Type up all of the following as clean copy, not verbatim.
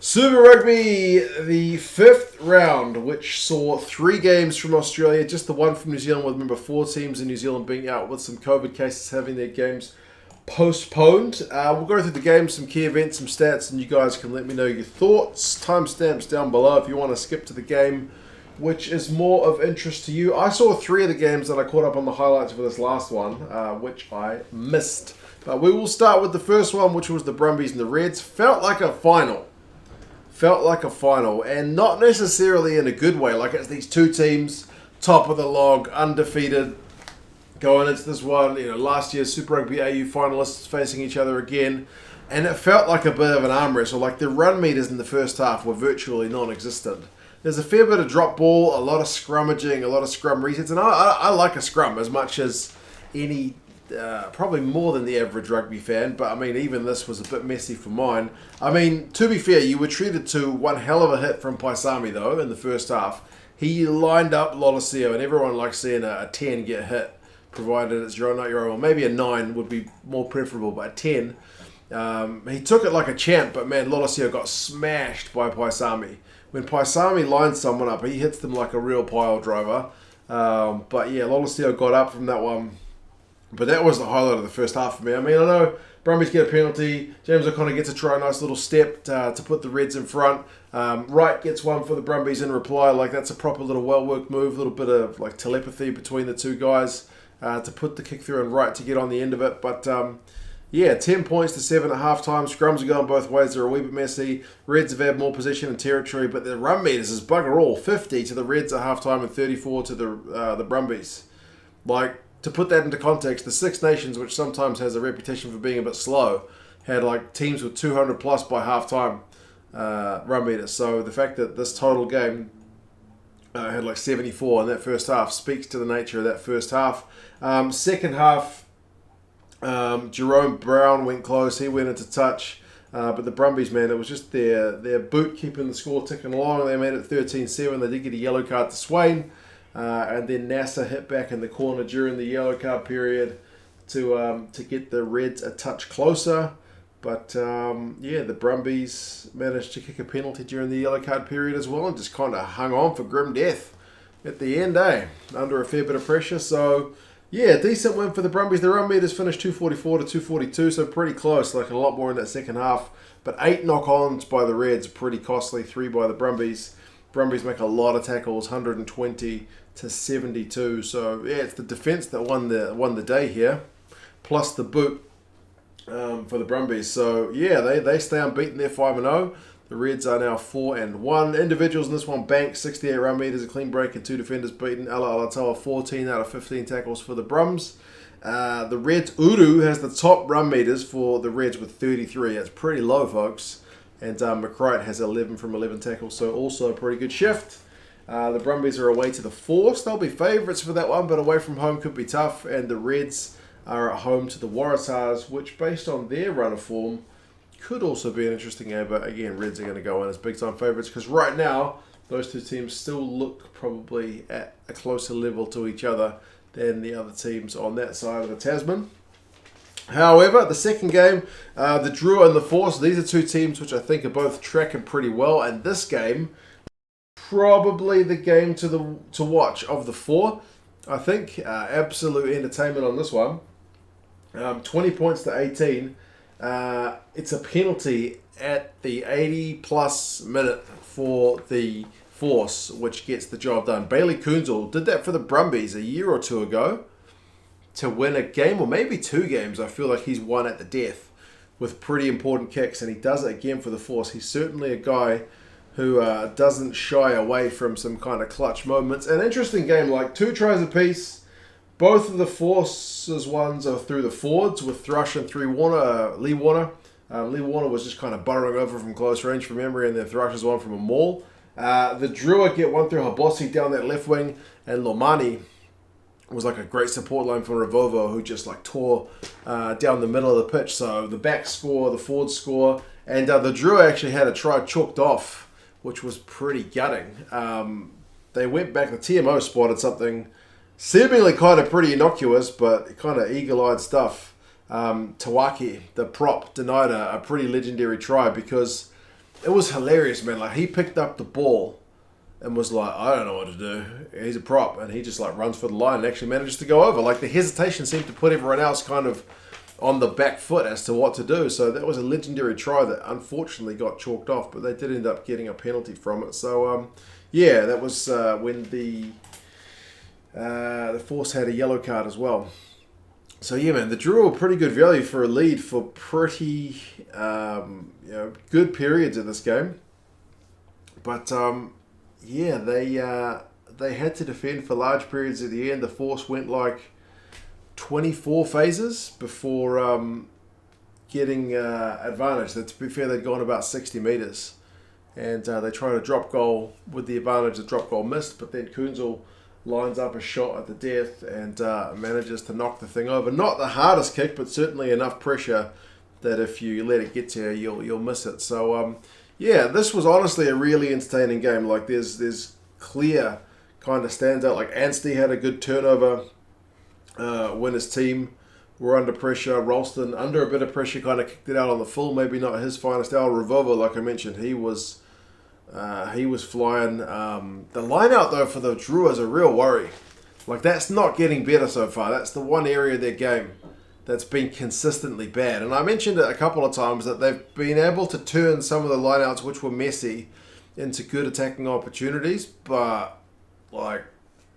Super Rugby, the fifth round, which saw 3 games from Australia, just the one from New Zealand, with remember 4 teams in New Zealand being out with some COVID cases having their games postponed. We'll go through the games, some key events, some stats, and you guys can let me know your thoughts. Timestamps down below if you want to skip to the game which is more of interest to you. I saw 3 of the games that I caught up on the highlights for this last one, which I missed. But we will start with the first one, which was the Brumbies and the Reds. Felt like a final, and not necessarily in a good way. Like, it's these 2 teams, top of the log, undefeated, going into this one. You know, last year's Super Rugby AU finalists facing each other again, and it felt like a bit of an arm wrestle. Like, the run meters in the first half were virtually non-existent. There's a fair bit of drop ball, a lot of scrummaging, a lot of scrum resets, and I like a scrum as much as any. Probably more than the average rugby fan, but I mean, even this was a bit messy for mine. I mean, to be fair, you were treated to one hell of a hit from Paisami though in the first half. He lined up Lolesio, and everyone likes seeing a 10 get hit, provided it's your own, not your own. Or maybe a 9 would be more preferable, but a 10. He took it like a champ, but man, Lolesio got smashed by Paisami. When Paisami lines someone up, he hits them like a real pile driver. But yeah, Lolesio got up from that one. But that was the highlight of the first half for me. I mean, I know Brumbies get a penalty. James O'Connor gets a try, nice little step to put the Reds in front. Wright gets one for the Brumbies in reply. Like, that's a proper little well-worked move. A little bit of like telepathy between the 2 guys to put the kick through and Wright to get on the end of it. But yeah, 10 points to 7 at halftime. Scrums are going both ways. They're a wee bit messy. Reds have had more possession and territory, but the run meters is bugger all. 50 to the Reds at halftime and 34 to the Brumbies. Like, to put that into context, the Six Nations, which sometimes has a reputation for being a bit slow, had like teams with 200 plus by halftime run meters. So the fact that this total game had like 74 in that first half speaks to the nature of that first half. Second half, Jahrome Brown went close. He went into touch. But the Brumbies, man, it was just their boot keeping the score ticking along. They made it 13-7. They did get a yellow card to Swain. And then NASA hit back in the corner during the yellow card period to get the Reds a touch closer. But yeah, the Brumbies managed to kick a penalty during the yellow card period as well and just kind of hung on for grim death at the end, under a fair bit of pressure. So yeah, decent win for the Brumbies. The run meters finished 244 to 242, so pretty close, like a lot more in that second half. But 8 knock-ons by the Reds, pretty costly. 3 by the Brumbies. Brumbies make a lot of tackles, 120 to 72. So yeah, it's the defence that won the day here, plus the boot for the Brumbies. So yeah, they stay unbeaten. They're 5-0. The Reds are now 4-1. Individuals in this one: Banks 68 run meters, a clean break, and 2 defenders beaten. Alaalatoa 14 out of 15 tackles for the Brums. The Reds, Uru has the top run meters for the Reds with 33. That's pretty low, folks. And McInerney has 11 from 11 tackles, so also a pretty good shift. The Brumbies are away to the Force. They'll be favourites for that one, but away from home could be tough. And the Reds are at home to the Waratahs, which, based on their run of form, could also be an interesting game. But again, Reds are going to go in as big-time favourites because right now, those 2 teams still look probably at a closer level to each other than the other teams on that side of the Tasman. However, the second game, the Drua and the Force, these are 2 teams which I think are both tracking pretty well. And this game, probably the game to watch of the 4. I think absolute entertainment on this one. 20 points to 18. It's a penalty at the 80-plus minute for the Force, which gets the job done. Bailey Kunzel did that for the Brumbies a year or 2 ago to win a game, or maybe 2 games. I feel like he's won at the death with pretty important kicks, and he does it again for the Force. He's certainly a guy who doesn't shy away from some kind of clutch moments. An interesting game, like 2 tries apiece. Both of the Force's ones are through the forwards with Thrush and Lee Warner. Lee Warner was just kind of buttering over from close range from memory, and then Thrush's one from a maul. The Drua get one through Habossi down that left wing, and Lomani was like a great support line for Revovo, who just like tore down the middle of the pitch. So the back score, the forward score, and the Drua actually had a try chalked off, which was pretty gutting. They went back, the TMO spotted something seemingly kind of pretty innocuous, but kind of eagle-eyed stuff. Tawaki, the prop, denied a pretty legendary try because it was hilarious, man. Like, he picked up the ball and was like, I don't know what to do. He's a prop. And he just like runs for the line and actually manages to go over. Like, the hesitation seemed to put everyone else kind of on the back foot as to what to do. So that was a legendary try that unfortunately got chalked off, but they did end up getting a penalty from it. So, yeah, that was when the Force had a yellow card as well. So, yeah, man, the Drew were pretty good value for a lead for pretty good periods of this game. But, yeah, they had to defend for large periods at the end. The Force went like 24 phases before getting advantage. To be fair, they'd gone about 60 metres. And they tried a drop goal with the advantage. The drop goal missed, but then Kunzel lines up a shot at the death and manages to knock the thing over. Not the hardest kick, but certainly enough pressure that if you let it get to you, you'll miss it. So, yeah, this was honestly a really entertaining game. Like, there's clear kind of standout. Like, Anstey had a good turnover when his team were under pressure. Ralston, under a bit of pressure, kind of kicked it out on the full. Maybe not his finest hour. Revova, like I mentioned, he was flying. The line out, though, for the Drew is a real worry. Like, that's not getting better so far. That's the one area of their game that's been consistently bad. And I mentioned it a couple of times that they've been able to turn some of the lineouts, which were messy, into good attacking opportunities, but, like,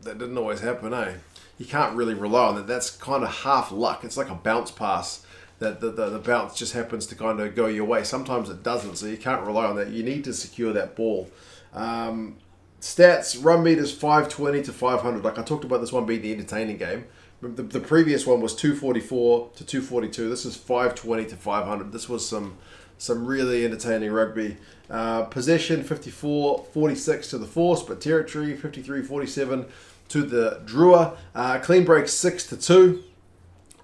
that didn't always happen, eh? You can't really rely on that. That's kind of half luck. It's like a bounce pass that the bounce just happens to kind of go your way. Sometimes it doesn't, so you can't rely on that. You need to secure that ball. Stats, run meters 520 to 500. Like, I talked about this one being the entertaining game. The previous one was 244 to 242. This is 520 to 500. This was some really entertaining rugby. Possession 54-46 to the Force, but territory 53-47 to the Drua. Clean breaks 6 to 2.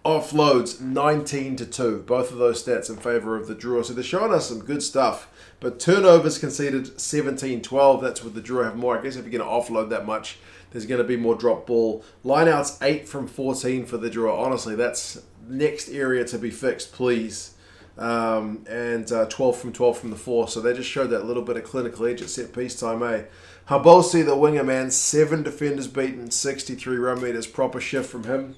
Offloads 19 to 2. Both of those stats in favour of the Drua. So they're showing us some good stuff. But turnovers conceded 17-12. That's with the Drua have more. I guess if you're going to offload that much, there's going to be more drop ball. Lineouts 8 from 14 for the Drua. Honestly, that's next area to be fixed, please. And 12 from the Force. So they just showed that little bit of clinical edge at set piece time, eh? Habolsi, the winger man, 7 defenders beaten, 63 run meters. Proper shift from him.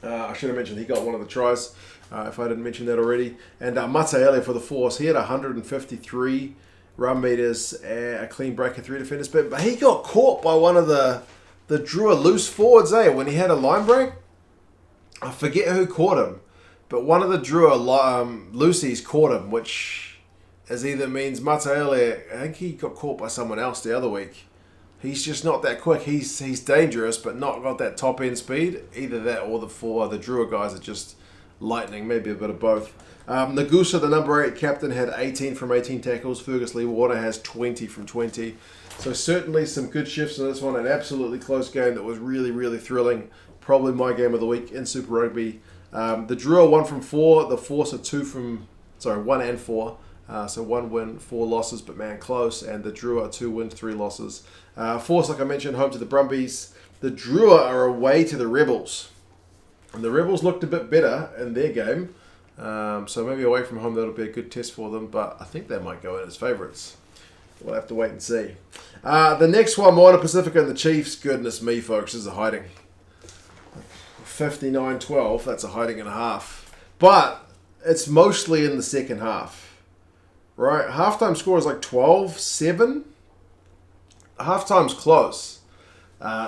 I should have mentioned he got one of the tries, if I didn't mention that already. And Mataele for the Force, he had 153 run meters, a clean break of 3 defenders. But he got caught by one of the Drua loose forwards, eh? When he had a line break. I forget who caught him. But one of the Drua loosies caught him, which either means Mataele, I think he got caught by someone else the other week. He's just not that quick. He's dangerous, but not got that top end speed. Either that or the Drua guys are just lightning, maybe a bit of both. Nagusa, the number 8 captain, had 18 from 18 tackles. Fergus Lee Warner has 20 from 20. So certainly some good shifts in this one. An absolutely close game that was really, really thrilling. Probably my game of the week in Super Rugby. The Drua 1 from 4. The Force are 1 and 4. So 1 win, 4 losses, but man, close. And the Drua 2 wins, 3 losses. Force, like I mentioned, home to the Brumbies. The Drua are away to the Rebels. And the Rebels looked a bit better in their game. So maybe away from home, that'll be a good test for them. But I think they might go in as favourites. We'll have to wait and see. The next one, Moana Pacifica and the Chiefs. Goodness me, folks, this is a hiding. 59-12, that's a hiding and a half. But it's mostly in the second half. Right? Halftime score is like 12-7. Halftime's close.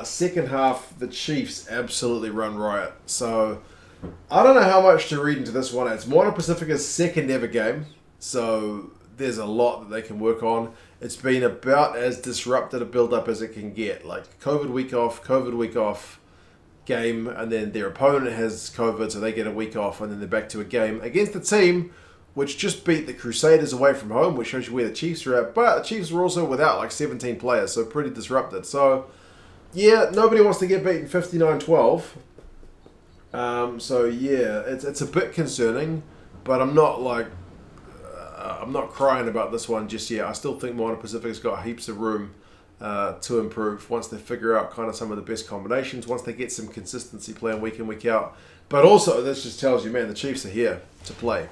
Second half, the Chiefs absolutely run riot. So, I don't know how much to read into this one. It's Moana Pacifica's second ever game. So, there's a lot that they can work on. It's been about as disrupted a build-up as it can get. Like, COVID week off, game, and then their opponent has COVID, so they get a week off, and then they're back to a game against the team which just beat the Crusaders away from home, which shows you where the Chiefs are at. But the Chiefs were also without like 17 players, so pretty disrupted. So, yeah, nobody wants to get beaten 59-12. So, yeah, it's a bit concerning, but I'm not crying about this one just yet. I still think Moana Pacific's got heaps of room to improve once they figure out kind of some of the best combinations, once they get some consistency playing week in, week out. But also, this just tells you, man, the Chiefs are here to play.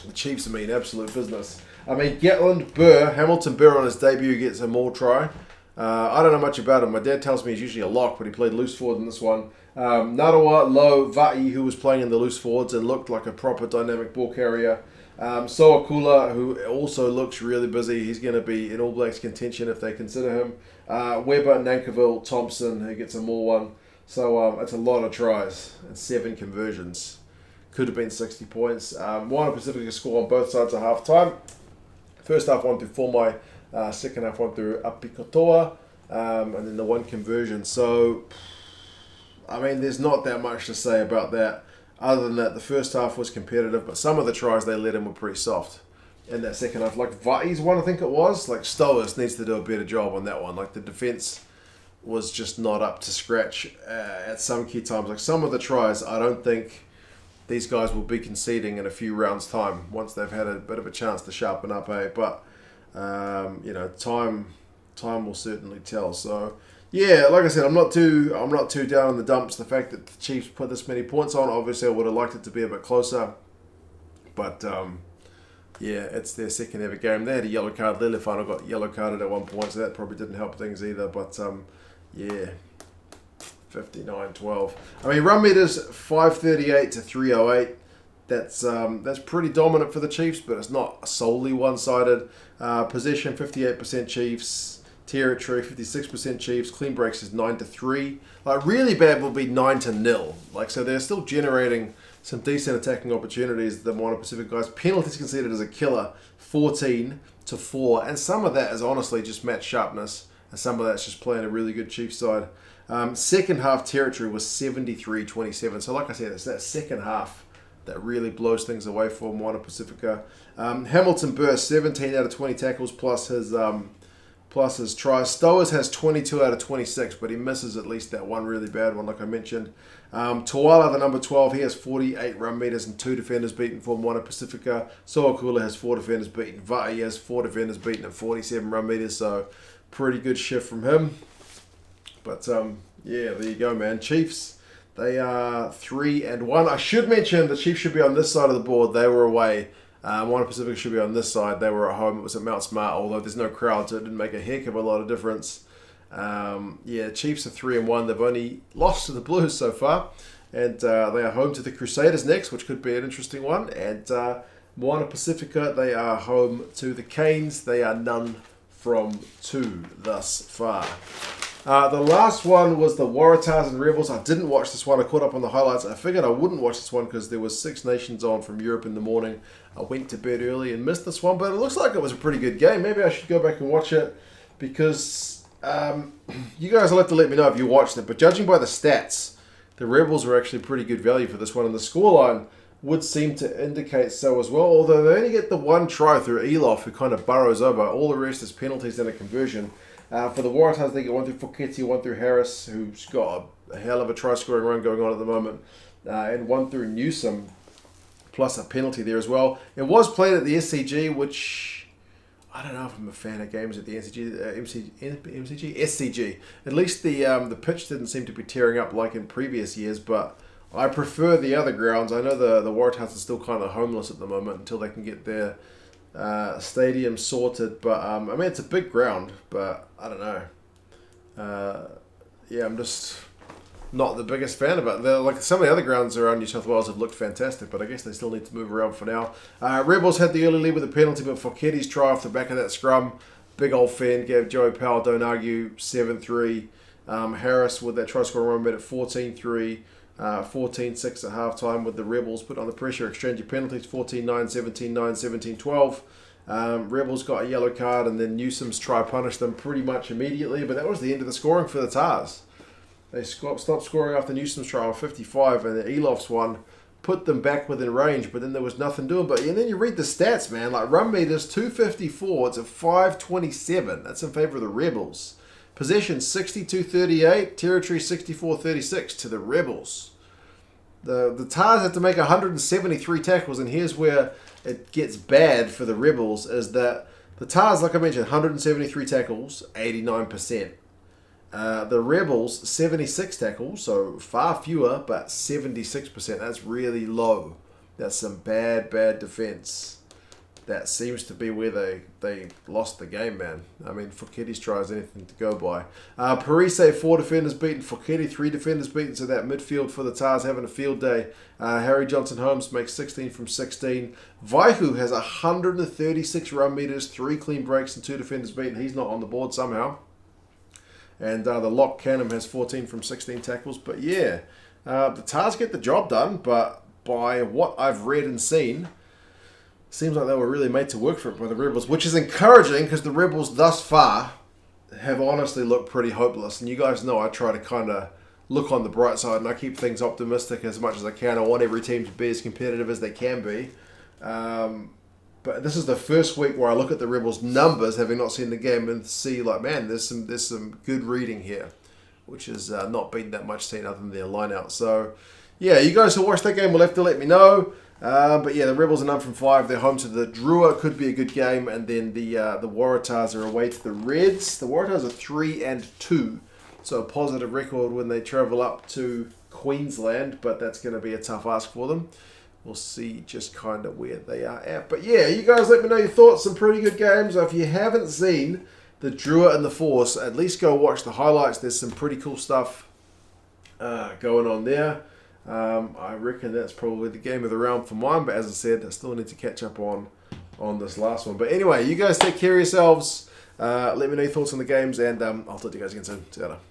The Chiefs mean absolute business. I mean, Gatland, Burr, Hamilton Burr on his debut gets a Maul try. I don't know much about him. My dad tells me he's usually a lock, but he played loose forward in this one. Narawa, Lo, Va'i, who was playing in the loose forwards and looked like a proper dynamic ball carrier. Soakula, who also looks really busy. He's going to be in All Blacks contention if they consider him. Weber, Nankivell, Thompson, who gets a Maul one. So it's a lot of tries and 7 conversions. Could have been 60 points. Moana Pacifica score on both sides at half time. First half 1 through Feauai, second half 1 through Ikitau, and then the 1 conversion. So, I mean, there's not that much to say about that, other than that the first half was competitive, but some of the tries they let in were pretty soft in that second half. Like Va'i's one, I think it was. Like Stowers needs to do a better job on that one. Like the defence was just not up to scratch at some key times. Like some of the tries, I don't think these guys will be conceding in a few rounds' time once they've had a bit of a chance to sharpen up, But time will certainly tell. So yeah, like I said, I'm not too down in the dumps. The fact that the Chiefs put this many points on, obviously I would have liked it to be a bit closer, but yeah, it's their second ever game. They had a yellow card. Lelefano got yellow carded at one point, so that probably didn't help things either. But yeah. 59-12. I mean, run meters 538 to 308. That's pretty dominant for the Chiefs, but it's not solely one-sided. Possession 58% Chiefs. Territory 56% Chiefs. Clean breaks is 9 to 3. Like really bad will be 9 to 0. Like so, they're still generating some decent attacking opportunities. The Moana Pacific guys. Penalties conceded as a killer 14 to 4, and some of that is honestly just match sharpness, and some of that's just playing a really good Chiefs side. Second half territory was 73-27. So like I said, it's that second half that really blows things away for Moana Pacifica. Hamilton Burr, 17 out of 20 tackles plus his tries. Stowers has 22 out of 26, but he misses at least that one really bad one, like I mentioned. Tuala, the number 12, he has 48 run meters and 2 defenders beaten for Moana Pacifica. Soakula has 4 defenders beaten. Va'i has 4 defenders beaten and 47 run meters, so pretty good shift from him. But yeah, there you go, man. Chiefs, they are 3-1. I should mention the Chiefs should be on this side of the board. They were away. Moana Pacific should be on this side. They were at home. It was at Mount Smart, although there's no crowd, so it didn't make a heck of a lot of difference. Yeah, Chiefs are 3-1. They've only lost to the Blues so far, and they are home to the Crusaders next, which could be an interesting one. And Moana Pacifica, they are home to the Canes. They are none from 2 thus far. The last one was the Waratahs and Rebels. I didn't watch this one. I caught up on the highlights. I figured I wouldn't watch this one because there was 6 nations on from Europe in the morning. I went to bed early and missed this one, but it looks like it was a pretty good game. Maybe I should go back and watch it because you guys will have to let me know if you watched it. But judging by the stats, the Rebels were actually pretty good value for this one, and the scoreline would seem to indicate so as well, although they only get the 1 try through Elof, who kind of burrows over. All the rest is penalties and a conversion. For the Waratahs, they get 1 through Foketi, 1 through Harris, who's got a hell of a try-scoring run going on at the moment, and 1 through Newsom, plus a penalty there as well. It was played at the SCG, which I don't know if I'm a fan of games at the SCG. At least the pitch didn't seem to be tearing up like in previous years, but I prefer the other grounds. I know the Waratahs are still kind of homeless at the moment until they can get their stadium sorted, but I mean it's a big ground, but I don't know. Yeah, I'm just not the biggest fan of it. Like some of the other grounds around New South Wales have looked fantastic, but I guess they still need to move around for now. Rebels had the early lead with a penalty, but Foketi's try off the back of that scrum, big old fend, gave Joey Powell, don't argue, 7-3. Harris with that try scoring run made it 14-3. 14-6 at halftime with the Rebels put on the pressure, exchange of penalties, 14-9, 17-9, 17-12. Rebels got a yellow card, and then Newsom's try punished them pretty much immediately, but that was the end of the scoring for the Tars. They stopped scoring after Newsom's try on 55, and the Elof's one put them back within range, but then there was nothing doing. But and then you read the stats, man, like run meters 254 to 527. That's in favor of the Rebels. Possession 62-38, territory 64-36 to the Rebels. The Tars had to make 173 tackles, and here's where it gets bad for the Rebels, is that the Tars, like I mentioned, 173 tackles, 89%. The Rebels, 76 tackles, so far fewer, but 76%. That's really low. That's some bad defense. that seems to be where they lost the game, man. I mean, Foketi's try is anything to go by. Parise, 4 defenders beaten. Foketi, 3 defenders beaten. So that midfield for the Tars having a field day. Harry Johnson-Holmes makes 16 from 16. Vaihu has 136 run meters, 3 clean breaks, and 2 defenders beaten. He's not on the board somehow. And the Lock Canham has 14 from 16 tackles. But yeah, the Tars get the job done. But by what I've read and seen, seems like they were really made to work for it by the Rebels, which is encouraging because the Rebels thus far have honestly looked pretty hopeless. And you guys know I try to kind of look on the bright side and I keep things optimistic as much as I can. I want every team to be as competitive as they can be. But this is the first week where I look at the Rebels' numbers, having not seen the game, and see like, man, there's some good reading here, which has not been that much seen other than their line out. So yeah, you guys who watched that game will have to let me know. But yeah, the Rebels are 9 from 5. They're home to the Drua. Could be a good game. And then the Waratahs are away to the Reds. The Waratahs are 3-2. So a positive record when they travel up to Queensland. But that's going to be a tough ask for them. We'll see just kind of where they are at. But yeah, you guys let me know your thoughts. Some pretty good games. If you haven't seen the Drua and the Force, at least go watch the highlights. There's some pretty cool stuff going on there. I reckon that's probably the game of the round for mine, but as I said, I still need to catch up on this last one. But anyway, you guys take care of yourselves. Let me know your thoughts on the games, and I'll talk to you guys again soon. See you later.